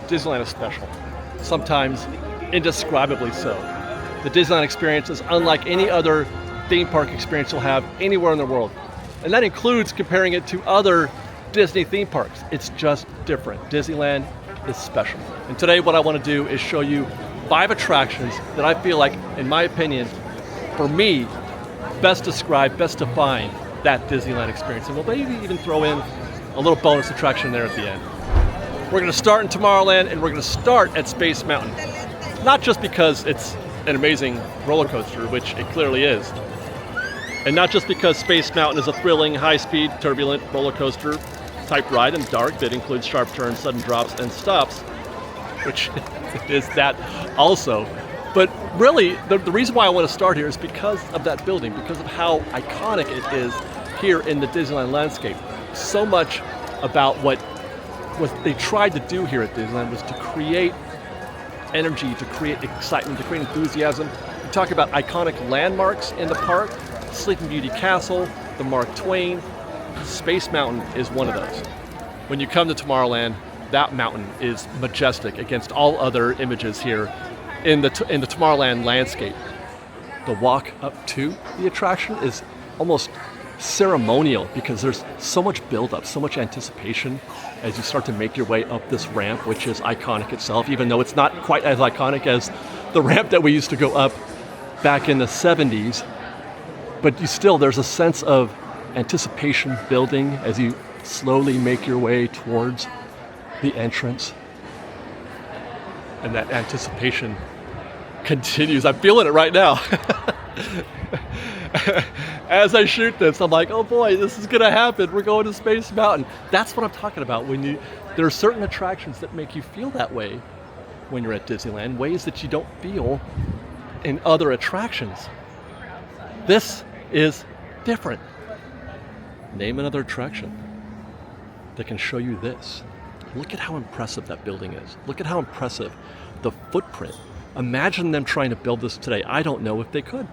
Disneyland is special, sometimes indescribably so. The Disneyland experience is unlike any other theme park experience you'll have anywhere in the world. And that includes comparing it to other Disney theme parks. It's just different. Disneyland is special. And today what I want to do is show you 5 attractions that I feel like, in my opinion, for me, best describe, best define that Disneyland experience. And we'll maybe even throw in a little bonus attraction there at the end. We're going to start in Tomorrowland, and we're going to start at Space Mountain. Not just because it's an amazing roller coaster, which it clearly is, and not just because Space Mountain is a thrilling, high-speed, turbulent roller coaster type ride in the dark that includes sharp turns, sudden drops, and stops, which is that also. But really, the reason why I want to start here is because of that building, because of how iconic it is here in the Disneyland landscape. So much about what they tried to do here at Disneyland was to create energy, to create excitement, to create enthusiasm. We talk about iconic landmarks in the park, Sleeping Beauty Castle, the Mark Twain. Space Mountain is one of those. When you come to Tomorrowland, that mountain is majestic against all other images here in the Tomorrowland landscape. The walk up to the attraction is almost ceremonial because there's so much build-up, so much anticipation as you start to make your way up this ramp, which is iconic itself, even though it's not quite as iconic as the ramp that we used to go up back in the 70s. But there's a sense of anticipation building as you slowly make your way towards the entrance. And that anticipation continues. I'm feeling it right now. As I shoot this, I'm like, oh boy, this is gonna happen. We're going to Space Mountain. That's what I'm talking about. There are certain attractions that make you feel that way when you're at Disneyland, ways that you don't feel in other attractions. This is different. Name another attraction that can show you this. Look at how impressive that building is. Look at how impressive the footprint. Imagine them trying to build this today. I don't know if they could.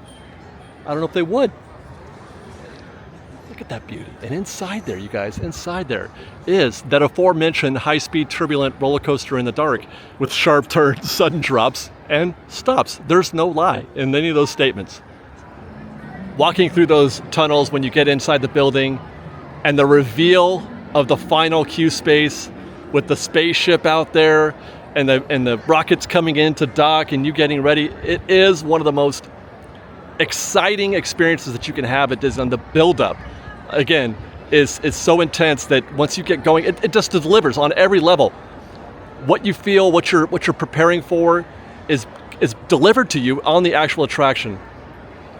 I don't know if they would. Look at that beauty. And inside there, you guys, inside there is that aforementioned high-speed turbulent roller coaster in the dark with sharp turns, sudden drops, and stops. There's no lie in any of those statements. Walking through those tunnels when you get inside the building and the reveal of the final queue space with the spaceship out there and the rockets coming in to dock and you getting ready, it is one of the most exciting experiences that you can have at Disneyland. The build-up, again, is so intense that once you get going, it just delivers on every level. What you feel, what you're preparing for is delivered to you on the actual attraction.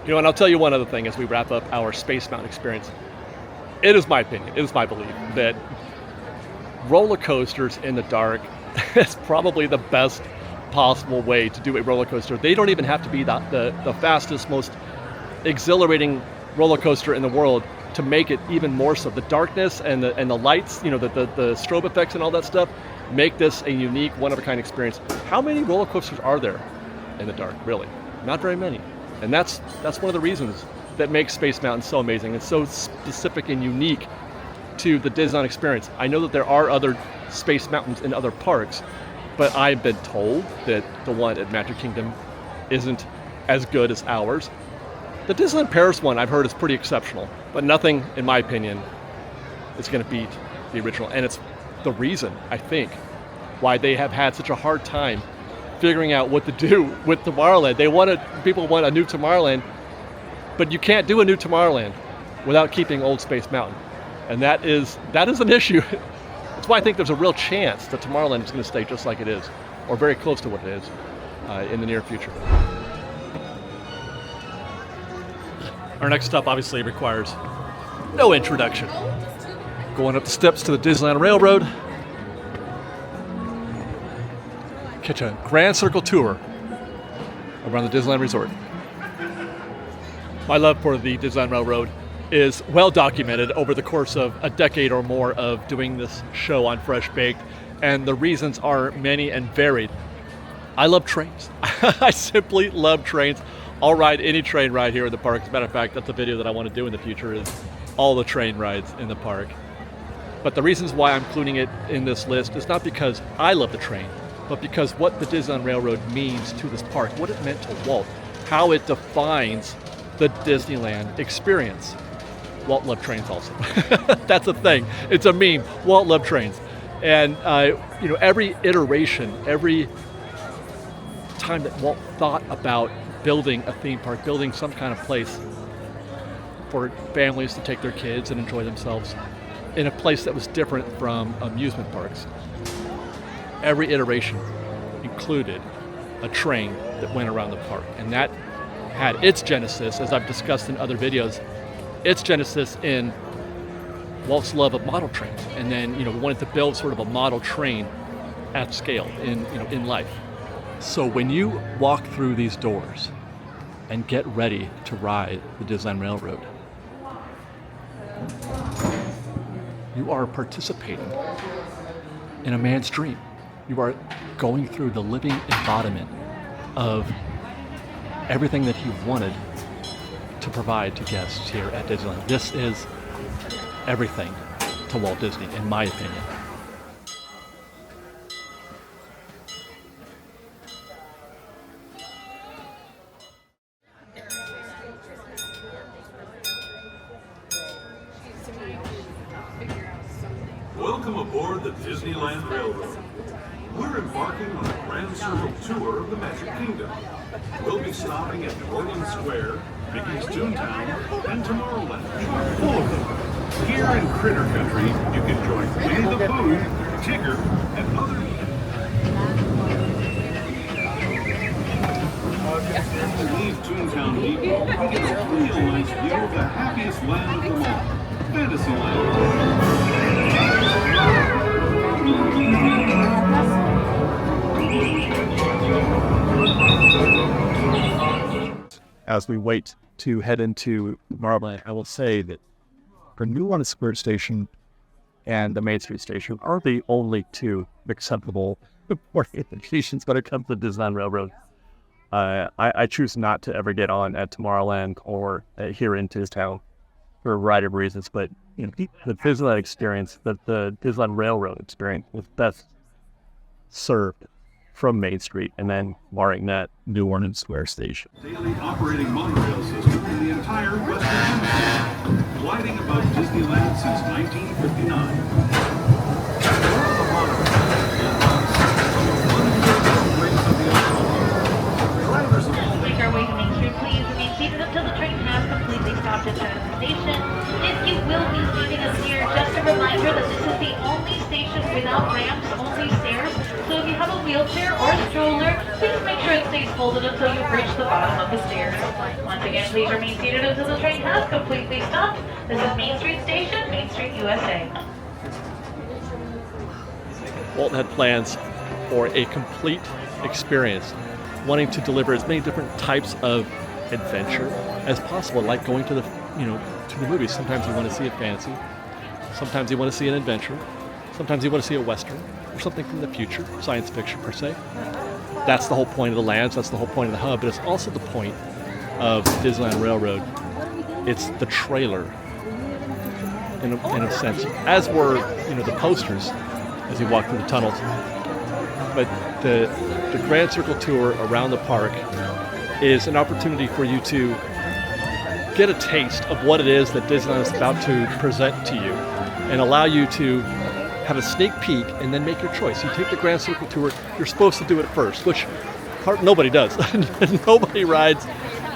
And I'll tell you one other thing as we wrap up our Space Mountain experience. It is my opinion, it is my belief that roller coasters in the dark is probably the best possible way to do a roller coaster. They don't even have to be the fastest, most exhilarating roller coaster in the world to make it even more so. The darkness and the lights, the strobe effects and all that stuff make this a unique, one-of-a-kind experience. How many roller coasters are there in the dark, really? Not very many. And that's one of the reasons that makes Space Mountain so amazing. It's so specific and unique to the Disneyland experience. I know that there are other Space Mountains in other parks, but I've been told that the one at Magic Kingdom isn't as good as ours. The Disneyland Paris one I've heard is pretty exceptional, but nothing, in my opinion, is going to beat the original. And it's the reason, I think, why they have had such a hard time figuring out what to do with Tomorrowland. People want a new Tomorrowland, but you can't do a new Tomorrowland without keeping old Space Mountain. And that is an issue. That's why I think there's a real chance that Tomorrowland is going to stay just like it is, or very close to what it is in the near future. Our next stop obviously requires no introduction. Going up the steps to the Disneyland Railroad. Catch a Grand Circle tour around the Disneyland Resort. My love for the Disneyland Railroad is well documented over the course of a decade or more of doing this show on Fresh Baked, and the reasons are many and varied. I love trains. I simply love trains. I'll ride any train ride here in the park. As a matter of fact, that's a video that I want to do in the future, is all the train rides in the park. But the reasons why I'm including it in this list is not because I love the train. but because what the Disneyland Railroad means to this park, what it meant to Walt, how it defines the Disneyland experience. Walt loved trains also. That's a thing. It's a meme. Walt loved trains. And every iteration, every time that Walt thought about building a theme park, building some kind of place for families to take their kids and enjoy themselves in a place that was different from amusement parks, every iteration included a train that went around the park. And that had its genesis, as I've discussed in other videos, its genesis in Walt's love of model trains. And then, we wanted to build sort of a model train at scale in life. So when you walk through these doors and get ready to ride the Disneyland Railroad, you are participating in a man's dream. You are going through the living embodiment of everything that he wanted to provide to guests here at Disneyland. This is everything to Walt Disney, in my opinion. Welcome aboard the Disneyland Railroad. We're embarking on a grand circle tour of the Magic Kingdom. We'll be stopping at New Orleans Square, Mickey's Toontown, and Tomorrowland. Full of them. Here in Critter Country, you can join Winnie the Pooh, Tigger, and other. As we leave Toontown Depot, we get a real nice view of the happiest land of them all, Fantasyland. As we wait to head into Tomorrowland, I will say that the New Orleans Square Station and the Main Street Station are the only two acceptable stations when it comes to Disneyland Railroad. I choose not to ever get on at Tomorrowland or here in Town for a variety of reasons, but the Disneyland experience, the Disneyland Railroad experience was best served from Main Street and then barring that New Orleans Square Station. Daily operating monorail system in the entire Western Hemisphere, gliding above Disneyland since 1959. Make our way to Main Street, please. Remain seated until the train has completely stopped at the station. If you will be leaving us here, just a reminder that this is the only station without ramps, only stairs. So if you have a wheelchair or a stroller, please make sure it stays folded until you reach the bottom of the stairs. Once again, please remain seated until the train has completely stopped. This is Main Street Station, Main Street, USA. Walt had plans for a complete experience, wanting to deliver as many different types of adventure as possible, like going to the movies. Sometimes you want to see a fantasy, sometimes you want to see an adventure, sometimes you want to see a western or something from the future, science fiction per se. That's the whole point of the lands, that's the whole point of the hub, but it's also the point of Disneyland Railroad. It's the trailer in a sense, as were the posters as you walk through the tunnels. But the Grand Circle Tour around the park is an opportunity for you to get a taste of what it is that Disneyland is about to present to you and allow you to have a sneak peek and then make your choice. You take the Grand Circle Tour, you're supposed to do it first, which nobody does. Nobody rides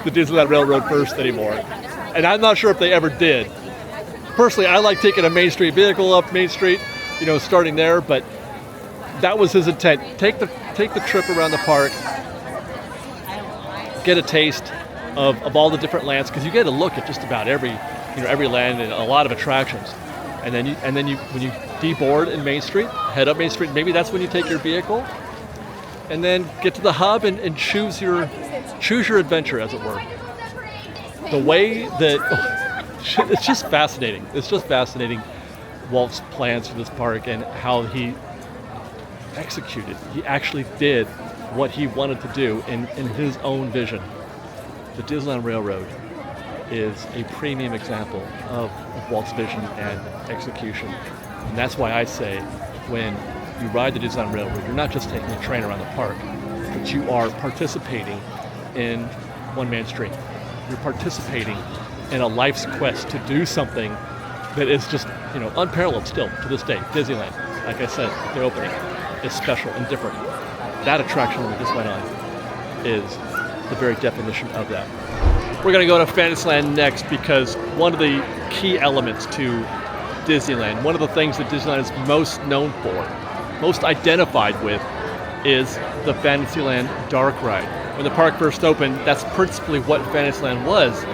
the Disneyland Railroad first anymore. And I'm not sure if they ever did. Personally, I like taking a Main Street vehicle up Main Street, starting there, but that was his intent. Take the trip around the park, get a taste of all the different lands, because you get a look at just about every land and a lot of attractions. And then when you deboard in Main Street, head up Main Street. Maybe that's when you take your vehicle, and then get to the hub and choose your adventure, as it were. The way that it's just fascinating. It's just fascinating, Walt's plans for this park and how he executed. He actually did what he wanted to do in his own vision. The Disneyland Railroad is a premium example of Walt's vision and execution. And that's why I say when you ride the Disneyland Railroad, you're not just taking a train around the park, but you are participating in one man's dream. You're participating in a life's quest to do something that is just, unparalleled still to this day. Disneyland, like I said, the opening is special and different. That attraction that we just went on is the very definition of that. We're going to go to Fantasyland next because one of the key elements to Disneyland, one of the things that Disneyland is most known for, most identified with, is the Fantasyland dark ride. When the park first opened, that's principally what Fantasyland was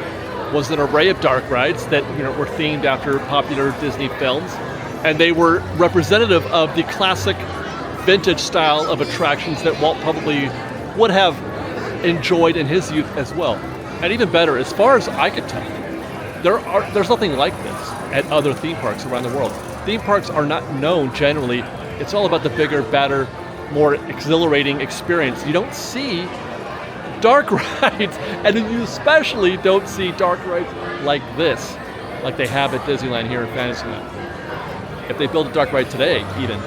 an array of dark rides that were themed after popular Disney films, and they were representative of the classic vintage style of attractions that Walt probably would have enjoyed in his youth as well. And even better, as far as I could tell, there's nothing like this at other theme parks around the world. Theme parks are not known generally. It's all about the bigger, better, more exhilarating experience. You don't see dark rides, and you especially don't see dark rides like this, like they have at Disneyland here in Fantasyland. If they build a dark ride today, even,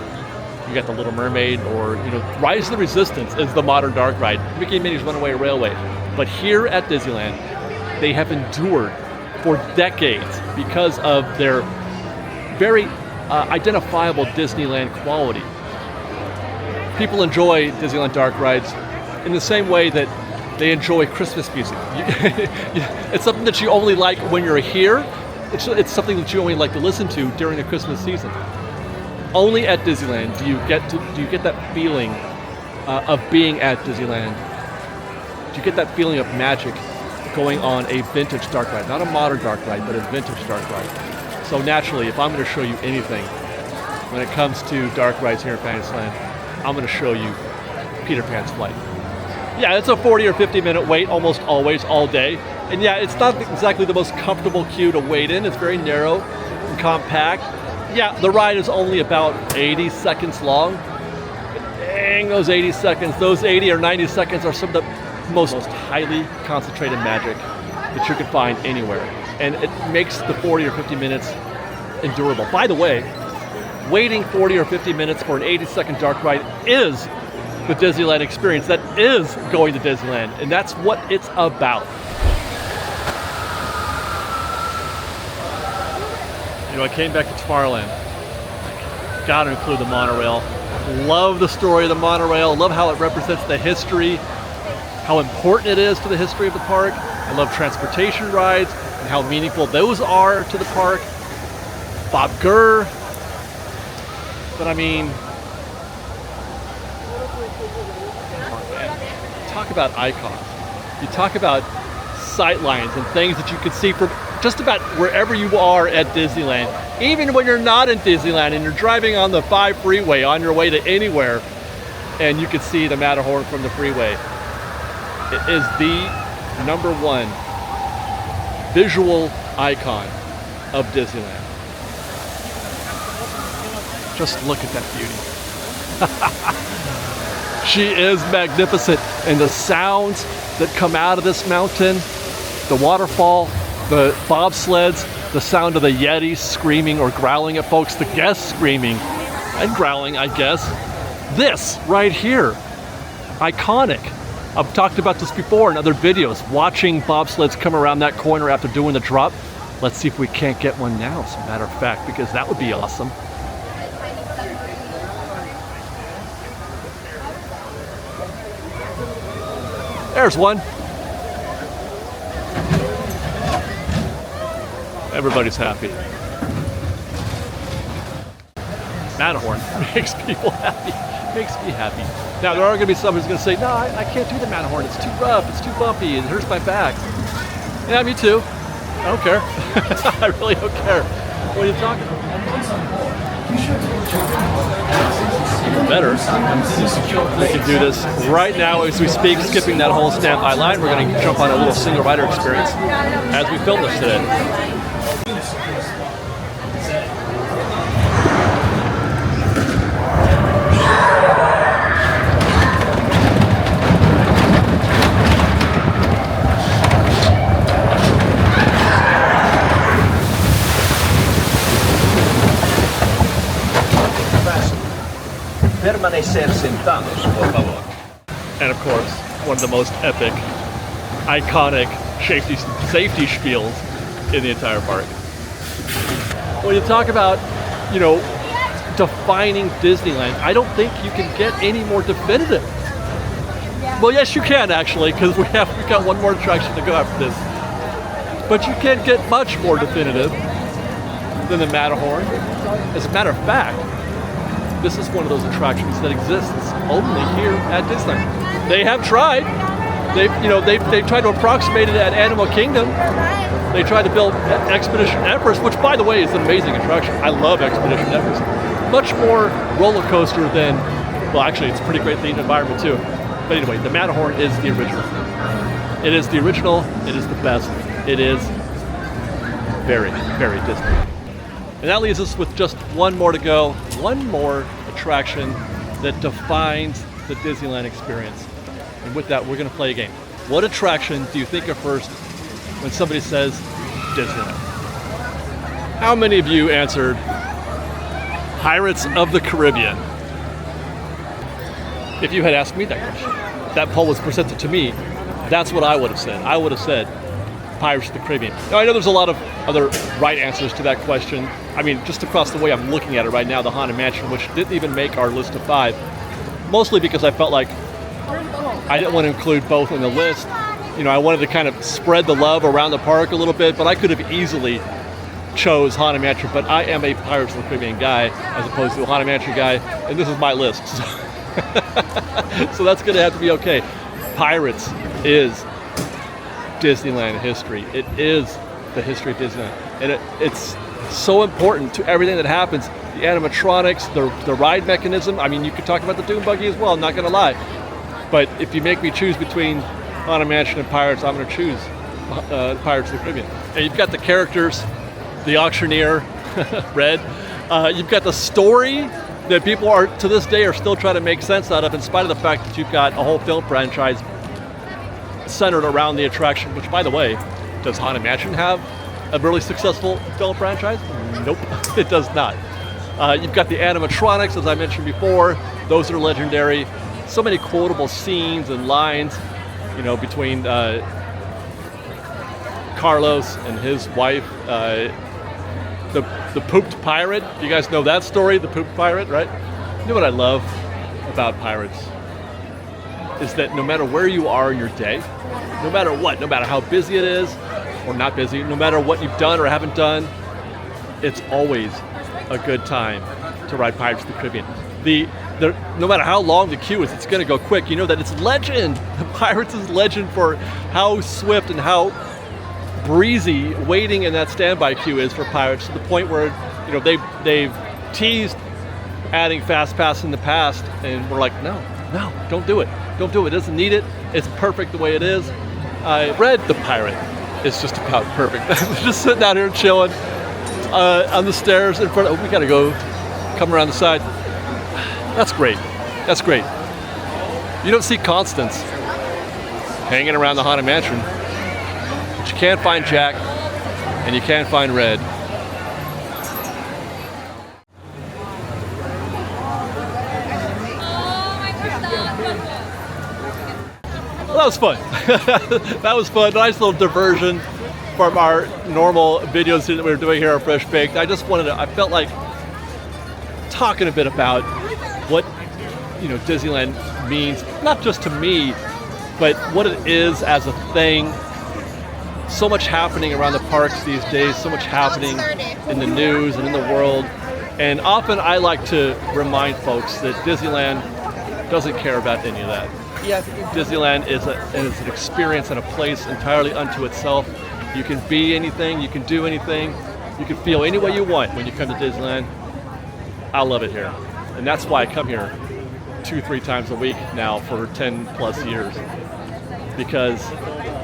you got the Little Mermaid, or Rise of the Resistance is the modern dark ride. Mickey and Minnie's Runaway Railway. But here at Disneyland, they have endured for decades because of their very identifiable Disneyland quality. People enjoy Disneyland dark rides in the same way that they enjoy Christmas music. It's something that you only like when you're here. It's something that you only like to listen to during the Christmas season. Only at Disneyland do you get that feeling of being at Disneyland. Do you get that feeling of magic going on a vintage dark ride, not a modern dark ride, but a vintage dark ride. So naturally, if I'm going to show you anything when it comes to dark rides here in Fantasyland, I'm going to show you Peter Pan's Flight. Yeah, it's a 40 or 50 minute wait almost always, all day. And yeah, it's not exactly the most comfortable queue to wait in. It's very narrow and compact. Yeah, the ride is only about 80 seconds long. But dang, those 80 seconds, those 80 or 90 seconds are some of the most highly concentrated magic that you can find anywhere. And it makes the 40 or 50 minutes endurable. By the way, waiting 40 or 50 minutes for an 80-second dark ride is the Disneyland experience. That is going to Disneyland, and that's what it's about. I came back to Tomorrowland. Gotta include the monorail. Love the story of the monorail. Love how it represents the history, how important it is to the history of the park. I love transportation rides and how meaningful those are to the park. Bob Gurr. But I mean, talk about icons. You talk about sightlines and things that you can see from just about wherever you are at Disneyland. Even when you're not in Disneyland and you're driving on the 5 freeway on your way to anywhere, and you can see the Matterhorn from the freeway. It is the #1 visual icon of Disneyland. Just look at that beauty. She is magnificent, and the sounds that come out of this mountain, the waterfall, the bobsleds, the sound of the Yeti screaming or growling at folks, the guests screaming and growling, I guess. This right here, iconic. I've talked about this before in other videos, watching bobsleds come around that corner after doing the drop. Let's see if we can't get one now, as a matter of fact, because that would be awesome. There's one. Everybody's happy. Matterhorn makes people happy. Makes me happy. Now, there are going to be some who's going to say, no, I can't do the Matterhorn. It's too rough. It's too bumpy. It hurts my back. Yeah, me too. I don't care. I really don't care. What are you talking about? Even better, we can do this right now as we speak, skipping that whole standby line. We're going to jump on a little single rider experience as we film this today. ser sentados, por favor. And of course, one of the most epic, iconic safety spiels in the entire park. When you talk about, you know, defining Disneyland, I don't think you can get any more definitive. Well, yes, you can actually, because we've got one more attraction to go after this. But you can't get much more definitive than the Matterhorn. As a matter of fact, this is one of those attractions that exists only here at Disneyland. They have tried. They've tried to approximate it at Animal Kingdom. They tried to build Expedition Empress, which, by the way, is an amazing attraction. I love Expedition Empress. Much more roller coaster than, well, actually, it's a pretty great themed environment too. But anyway, the Matterhorn is the original. It is the original. It is the best. It is very, very Disney. And that leaves us with just one more to go. One more attraction that defines the Disneyland experience. And with that, we're going to play a game. What attraction do you think of first when somebody says Disneyland? How many of you answered Pirates of the Caribbean? If you had asked me that question, that poll was presented to me, that's what I would have said. I would have said Pirates of the Caribbean. Now, I know there's a lot of other right answers to that question. I mean, just across the way I'm looking at it right now, the Haunted Mansion, which didn't even make our list of 5, mostly because I felt like I didn't want to include both in the list. You know, I wanted to kind of spread the love around the park a little bit, but I could have easily chose Haunted Mansion, but I am a Pirates of the Caribbean guy as opposed to a Haunted Mansion guy, and this is my list. So that's going to have to be okay. Pirates is Disneyland history. It is the history of Disneyland. And it's so important to everything that happens. The animatronics, the ride mechanism. I mean, you could talk about the Doom Buggy as well, I'm not going to lie. But if you make me choose between Haunted Mansion and Pirates, I'm going to choose Pirates of the Caribbean. And you've got the characters, the auctioneer, Red. You've got the story that people are, to this day, are still trying to make sense out of, in spite of the fact that you've got a whole film franchise centered around the attraction, which, by the way, does Haunted Mansion have a really successful film franchise? Nope, it does not. You've got the animatronics, as I mentioned before. Those are legendary. So many quotable scenes and lines, you know, between Carlos and his wife. The pooped pirate. You guys know that story, the pooped pirate, right? You know what I love about Pirates is that no matter where you are in your day, no matter what, no matter how busy it is or not busy, no matter what you've done or haven't done, it's always a good time to ride Pirates of the Caribbean. No matter how long the queue is, it's going to go quick. You know that it's legend. The Pirates is legend for how swift and how breezy waiting in that standby queue is for Pirates, to the point where, you know, they've teased adding Fast Pass in the past, and we're like, no, don't do it. Don't do it. It doesn't need it. It's perfect the way it is. Red the Pirate is just about perfect. Just sitting out here chilling on the stairs in front of, we gotta go, come around the side. That's great. That's great. You don't see Constance hanging around the Haunted Mansion. But you can't find Jack, and you can't find Red. Well, that was fun. That was fun. Nice little diversion from our normal videos that we were doing here at Fresh Baked. I just wanted to, I felt like talking a bit about what, you know, Disneyland means, not just to me, but what it is as a thing. So much happening around the parks these days, so much happening in the news and in the world. And often I like to remind folks that Disneyland doesn't care about any of that. Disneyland is an experience and a place entirely unto itself. You can be anything, you can do anything, you can feel any way you want when you come to Disneyland. I love it here. And that's why I come here 2-3 times a week now for 10 plus years, because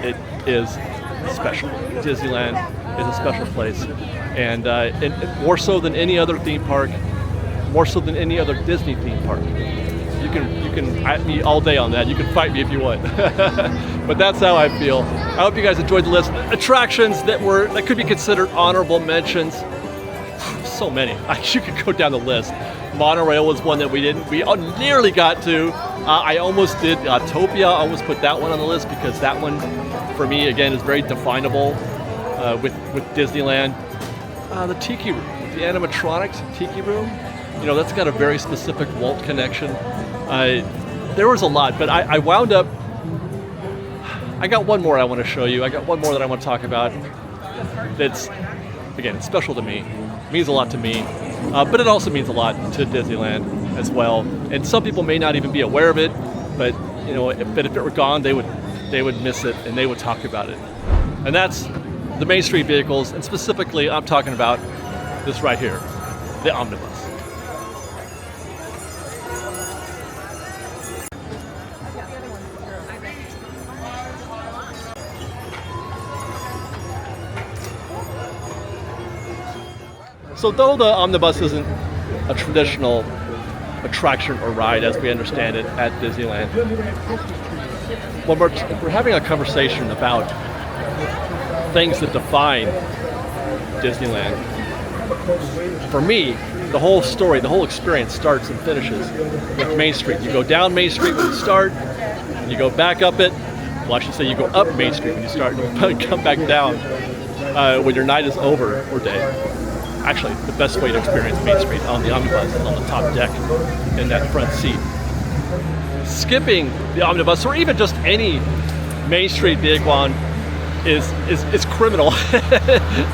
it is special. Disneyland is a special place, and more so than any other theme park, more so than any other Disney theme park. You can at me all day on that. You can fight me if you want, but that's how I feel. I hope you guys enjoyed the list. Attractions that could be considered honorable mentions. so many. You could go down the list. Monorail was one that we nearly got to. I almost did Topia. I almost put that one on the list because that one, for me, again, is very definable with Disneyland. The Tiki Room, the animatronics Tiki Room, you know, that's got a very specific Walt connection. There was a lot, but I wound up, I got one more I want to show you. I got one more that I want to talk about that's, again, it's special to me, means a lot to me, but it also means a lot to Disneyland as well. And some people may not even be aware of it, but you know, if it were gone, they would miss it and they would talk about it. And that's the Main Street vehicles, and specifically, I'm talking about this right here, the omnibus. So though the omnibus isn't a traditional attraction or ride as we understand it at Disneyland, when we're having a conversation about things that define Disneyland, for me, the whole story, the whole experience starts and finishes with Main Street. You go down Main Street when you start, and you go back up it. Well, I should say you go up Main Street when you start, and you come back down when your night is over or day. Actually, the best way to experience Main Street on the omnibus is on the top deck in that front seat. Skipping the omnibus, or even just any Main Street vehicle, is criminal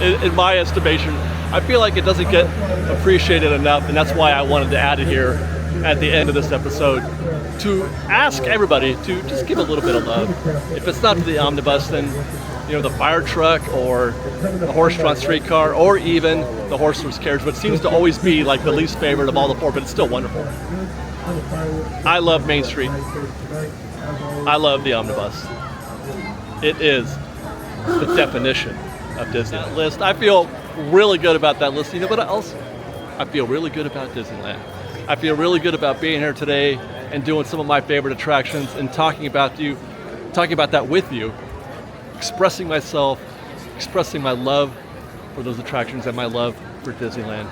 in my estimation. I feel like it doesn't get appreciated enough, and that's why I wanted to add it here at the end of this episode to ask everybody to just give a little bit of love. If it's not the omnibus, then you know, the fire truck or the horse-drawn streetcar or even the horseless carriage, which seems to always be like the least favorite of all the four, but it's still wonderful. I love Main Street. I love the omnibus. It is the definition of Disney list. I feel really good about that list. You know what else? I feel really good about Disneyland. I feel really good about being here today and doing some of my favorite attractions and talking about that with you, expressing myself, expressing my love for those attractions and my love for Disneyland.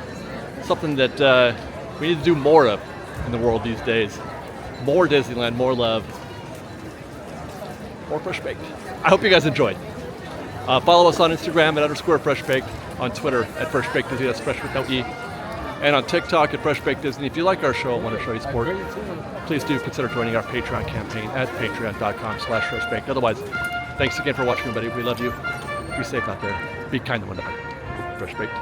Something that we need to do more of in the world these days. More Disneyland, more love, more Fresh Baked. I hope you guys enjoyed. Follow us on Instagram at _FreshBaked, on Twitter at Fresh Baked Disney, that's Fresh with no E, and on TikTok at Fresh Baked Disney. If you like our show and want to show you support, please do consider joining our Patreon campaign at patreon.com/FreshBaked. Otherwise, thanks again for watching, everybody. We love you. Be safe out there. Be kind to one another. Fresh Baked.